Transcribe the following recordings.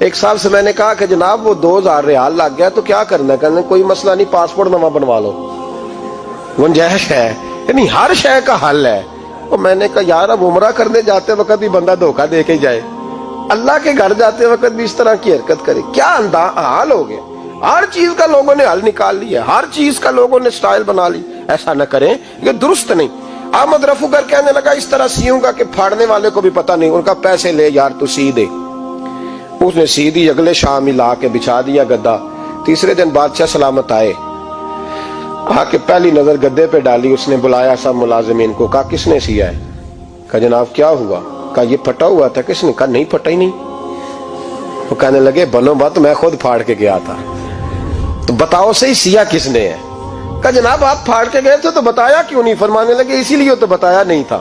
ایک صاحب سے میں نے کہا کہ جناب وہ 2000 ریال لگ گیا تو کیا کرنا ہے؟ کہنے کوئی مسئلہ نہیں، پاسپورٹ نواں بنوا لو، گنجائش ہے، یعنی ہر شے کا حل ہے۔ اور میں نے کہا یار اب عمرہ کرنے جاتے وقت بھی بندہ دھوکہ دے کے جائے، اللہ کے گھر جاتے وقت بھی اس طرح کی حرکت کرے، کیا حال ہو گیا؟ ہر چیز کا لوگوں نے حل نکال لیا، ہر چیز کا لوگوں نے سٹائل بنا لی۔ ایسا نہ کریں، یہ درست نہیں۔ احمد رفوگر کہنے لگا اس طرح سیوں گا کہ پھاڑنے والے کو بھی پتہ نہیں۔ ان کا پیسے لے یار تو سی دے۔ اس نے سی دی، اگلے شام ہی لا کے بچھا دیا گدا۔ تیسرے دن بادشاہ سلامت آئے، آ کے پہلی نظر گدے پہ ڈالی، اس نے بلایا سب ملازمین کو، کہا کس نے سیا ہے؟ کہا جناب کیا ہوا؟ کہا یہ پھٹا ہوا تھا۔ کس نے؟ کہا نہیں پھٹا ہی نہیں۔ وہ کہنے لگے بنو بات، میں خود پھاڑ کے گیا تھا، تو بتاؤ صحیح سیا کس نے ہے؟ کہا جناب آپ پھاڑ کے گئے تھے تو بتایا کیوں نہیں؟ فرمانے لگے اسی لیے تو بتایا نہیں تھا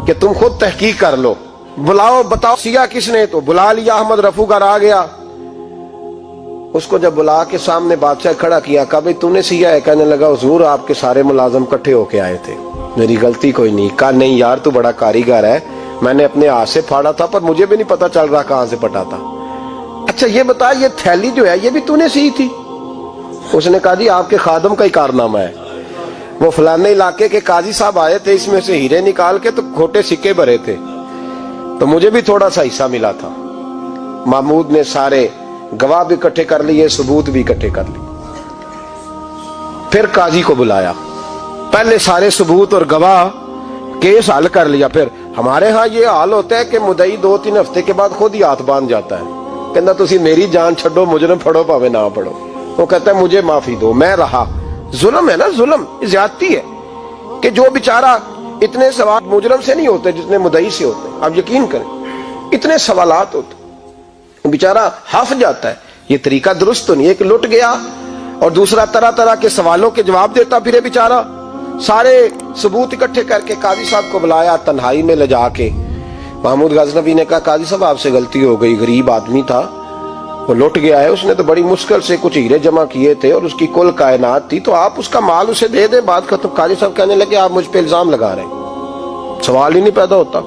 کہ تم خود تحقیق کر لو، بلاؤ بتاؤ سیا کس نے۔ تو بلا لیا، احمد رفوگر آ گیا۔ اس کو جب بلا کے سامنے بادشاہ کھڑا کیا، کہا بھئی تو نے سیا ہے؟ کہنے لگا حضور آپ کے سارے ملازم کٹھے ہو کے آئے تھے، میری غلطی کوئی نہیں۔ کہا نہیں یار تو بڑا کاریگر ہے، میں نے اپنے ہاتھ سے پھاڑا تھا پر مجھے بھی نہیں پتا چل رہا کہاں سے پھٹا تھا۔ اچھا یہ بتا یہ تھیلی جو ہے یہ بھی تو نے سی تھی؟ اس نے کہا جی آپ کے خادم کا ہی کارنامہ ہے، وہ فلانے علاقے کے قاضی صاحب آئے تھے، اس میں سے ہیرے نکال کے تو کھوٹے سکے بھرے تھے، تو مجھے بھی تھوڑا سا حصہ ملا تھا۔ محمود نے سارے گواہ بھی اکٹھے کر لیے، ثبوت بھی اکٹھے کر لیے۔ پھر قاضی کو بلایا، پہلے سارے ثبوت اور گواہ کیس حل کر لیا۔ پھر ہمارے ہاں یہ حال ہوتا ہے کہ مدعی 2-3 ہفتے کے بعد خود ہی ہاتھ باندھ جاتا ہے، کہنا تسی میری جان چھڈو، مجرم پھڑو پاوے نہ پڑھو۔ وہ کہتا ہے مجھے معافی دو، میں رہا۔ ظلم ہے نا، ظلم زیادتی ہے کہ جو بیچارہ اتنے سوال مجرم سے نہیں ہوتے جتنے مدعی سے ہوتے ہیں۔ آپ یقین کریں اتنے سوالات ہوتے، بیچارہ ہف جاتا ہے۔ یہ طریقہ درست تو نہیں ہے کہ لٹ گیا اور دوسرا طرح طرح کے سوالوں کے جواب دیتا پھرے بیچارہ۔ سارے ثبوت اکٹھے کر کے قاضی صاحب کو بلایا، تنہائی میں لے جا کے محمود غزنوی نے کہا قاضی صاحب آپ سے غلطی ہو گئی، غریب آدمی تھا، وہ لٹ گیا ہے، اس نے تو بڑی مشکل سے کچھ ہیرے جمع کیے تھے اور اس کی کل کائنات تھی، تو آپ اس کا مال اسے دے دیں، بات ختم۔ قاضی صاحب کہنے لگے آپ مجھ پہ الزام لگا رہے ہیں، سوال ہی نہیں پیدا ہوتا۔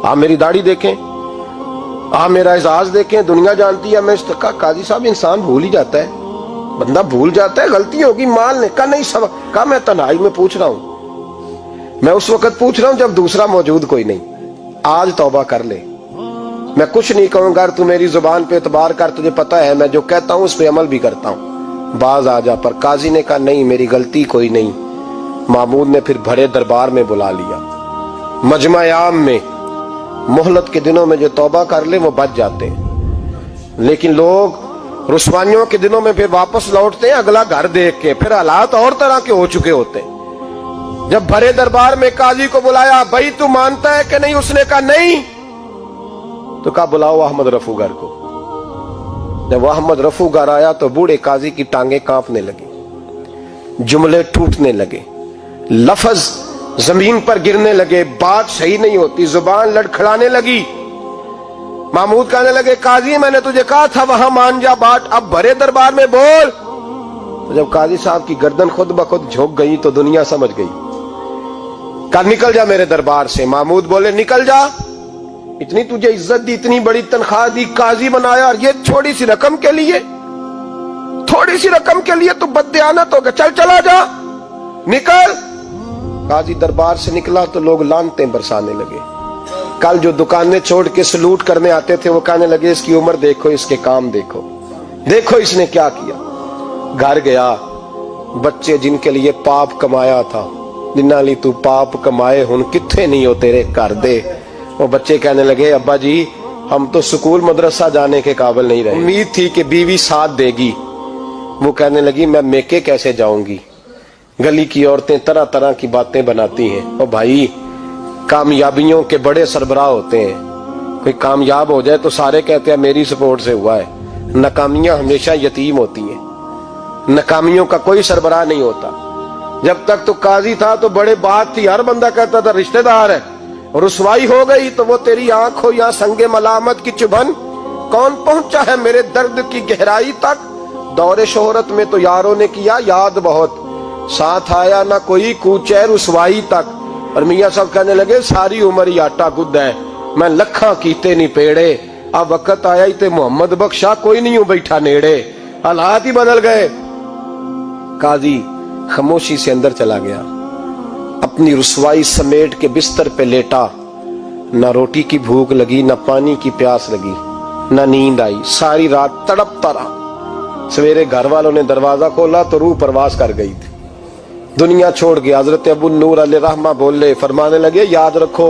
آپ میری داڑھی دیکھیں، آپ میرا اعزاز دیکھیں، دنیا جانتی ہے میں اس کا۔ قاضی صاحب انسان بھول ہی جاتا ہے، بندہ بھول جاتا ہے، غلطی ہوگی، مال نے کہا نہیں سب کہا میں تنہائی میں پوچھ رہا ہوں، میں اس وقت پوچھ رہا ہوں جب دوسرا موجود کوئی نہیں، آج توبہ کر لے، میں کچھ نہیں کہوں گا، تو میری زبان پہ اعتبار کر، تجھے پتا ہے میں جو کہتا ہوں اس پہ عمل بھی کرتا ہوں، باز آ جا۔ پر قاضی نے کہا نہیں میری غلطی کوئی نہیں۔ محمود نے پھر بڑے دربار میں بلا لیا، مجمع عام میں۔ مہلت کے دنوں میں جو توبہ کر لے وہ بچ جاتے ہیں، لیکن لوگ رسوائیوں کے دنوں میں پھر واپس لوٹتے ہیں اگلا گھر دیکھ کے، پھر حالات اور طرح کے ہو چکے ہوتے ہیں۔ جب بڑے دربار میں قاضی کو بلایا، بھائی تو مانتا ہے کہ نہیں؟ اس نے کہا نہیں۔ تو کہا بلاؤ احمد رفوگر کو۔ جب احمد رفوگر آیا تو بوڑھے قاضی کی ٹانگیں کانپنے لگی، جملے ٹوٹنے لگے، لفظ زمین پر گرنے لگے، بات صحیح نہیں ہوتی، زبان لڑکھڑانے لگی۔ محمود کہنے لگے قاضی میں نے تجھے کہا تھا وہاں مان جا بات، اب بڑے دربار میں بول۔ تو جب قاضی صاحب کی گردن خود بخود جھک گئی تو دنیا سمجھ گئی، کہا نکل جا میرے دربار سے۔ محمود بولے نکل جا، اتنی تجھے عزت دی، اتنی بڑی تنخواہ دی، قاضی بنایا، اور یہ چھوٹی سی رقم کے لیے، تھوڑی سی رقم کے لیے تو بددیانت ہو گیا، چل چلا جا، نکل۔ قاضی دربار سے نکلا تو لوگ لعنتیں برسانے لگے۔ کل جو دکانیں چھوڑ کے سلوٹ کرنے آتے تھے وہ کہنے لگے اس کی عمر دیکھو، اس کے کام دیکھو، دیکھو اس نے کیا کیا۔ گھر گیا، بچے جن کے لیے پاپ کمایا تھا، جنہاں لی تو پاپ کمائے ہن کتھے نہیں ہو تیرے کر دے۔ وہ بچے کہنے لگے ابا جی ہم تو سکول مدرسہ جانے کے قابل نہیں رہے، امید تھی کہ بیوی ساتھ دے گی۔ وہ کہنے لگی میں میکے کیسے جاؤں گی، گلی کی عورتیں طرح طرح کی باتیں بناتی ہیں۔ اور بھائی کامیابیوں کے بڑے سربراہ ہوتے ہیں، کوئی کامیاب ہو جائے تو سارے کہتے ہیں میری سپورٹ سے ہوا ہے، ناکامیاں ہمیشہ یتیم ہوتی ہیں، ناکامیوں کا کوئی سربراہ نہیں ہوتا۔ جب تک تو قاضی تھا تو بڑے بات تھی، ہر بندہ کہتا تھا رشتہ دار ہے، رسوائی ہو گئی تو وہ تیری آنکھ ہو یا سنگ ملامت کی چبھن، کون پہنچا ہے میرے درد کی گہرائی تک، دور شہرت میں تو یاروں نے کیا یاد بہت، ساتھ آیا نہ کوئی کوچے رسوائی تک۔ اور میاں صاحب کہنے لگے ساری عمر ہی آٹا گد ہے، میں لکھاں کیتے نہیں پیڑے، اب وقت آیا ہی تے محمد بخشا کوئی نہیں ہوں بیٹھا نیڑے، حالات ہی بدل گئے۔ قاضی خاموشی سے اندر چلا گیا، اپنی رسوائی سمیٹ کے بستر پہ لیٹا، نہ روٹی کی بھوک لگی، نہ پانی کی پیاس لگی، نہ نیند آئی، ساری رات تڑپتا رہا۔ سویرے گھر والوں نے دروازہ کھولا تو روح پرواز کر گئی تھی، دنیا چھوڑ گیا۔ حضرت ابو النور علیہ رحمہ بولے، فرمانے لگے یاد رکھو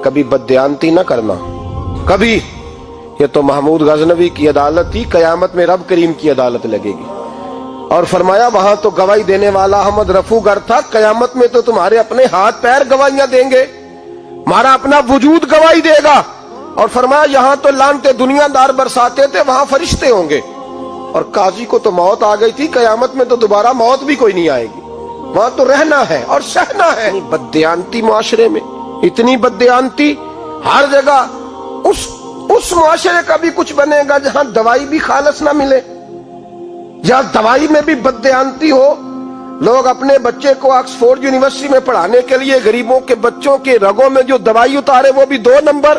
کبھی بددیانتی نہ کرنا، کبھی۔ یہ تو محمود غزنوی کی عدالت تھی، قیامت میں رب کریم کی عدالت لگے گی۔ اور فرمایا وہاں تو گواہی دینے والا احمد رفو گر تھا، قیامت میں تو تمہارے اپنے ہاتھ پیر گواہیاں دیں گے، ہمارا اپنا وجود گواہی دے گا۔ اور فرمایا یہاں تو لانتے دنیا دار برساتے تھے، وہاں فرشتے ہوں گے۔ اور قاضی کو تو موت آ گئی تھی، قیامت میں تو دوبارہ موت بھی کوئی نہیں آئے گی، وہاں تو رہنا ہے اور سہنا ہے۔ بددیانتی معاشرے میں، اتنی بددیانتی ہر جگہ۔ اس معاشرے کا بھی کچھ بنے گا جہاں دوائی بھی خالص نہ ملے، جہاں دوائی میں بھی بددیانتی ہو۔ لوگ اپنے بچے کو آکسفورڈ یونیورسٹی میں پڑھانے کے لیے غریبوں کے بچوں کے رگوں میں جو دوائی اتارے وہ بھی 2 نمبر۔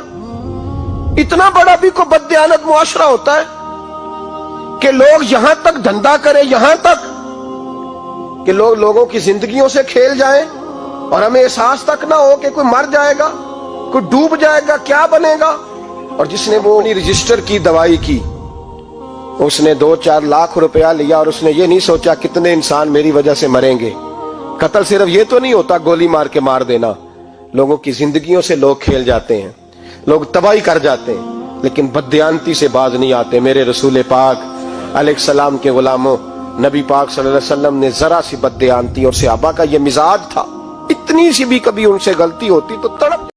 اتنا بڑا بھی کوئی بددیانت معاشرہ ہوتا ہے کہ لوگ یہاں تک دھندا کریں، یہاں تک کہ لوگ لوگوں کی زندگیوں سے کھیل جائیں اور ہمیں احساس تک نہ ہو کہ کوئی مر جائے گا، کوئی ڈوب جائے گا، کیا بنے گا۔ اور جس نے وہ رجسٹر کی دوائی کی، اس نے 2-4 لاکھ روپیہ لیا اور اس نے یہ نہیں سوچا کتنے انسان میری وجہ سے مریں گے۔ قتل صرف یہ تو نہیں ہوتا گولی مار کے مار دینا، لوگوں کی زندگیوں سے لوگ کھیل جاتے ہیں، لوگ تباہی کر جاتے ہیں، لیکن بددیانتی سے باز نہیں آتے۔ میرے رسول پاک علیہ السلام کے غلاموں، نبی پاک صلی اللہ علیہ وسلم نے ذرا سی بددیانتی، اور صحابہ کا یہ مزاج تھا، اتنی سی بھی کبھی ان سے غلطی ہوتی تو تڑپ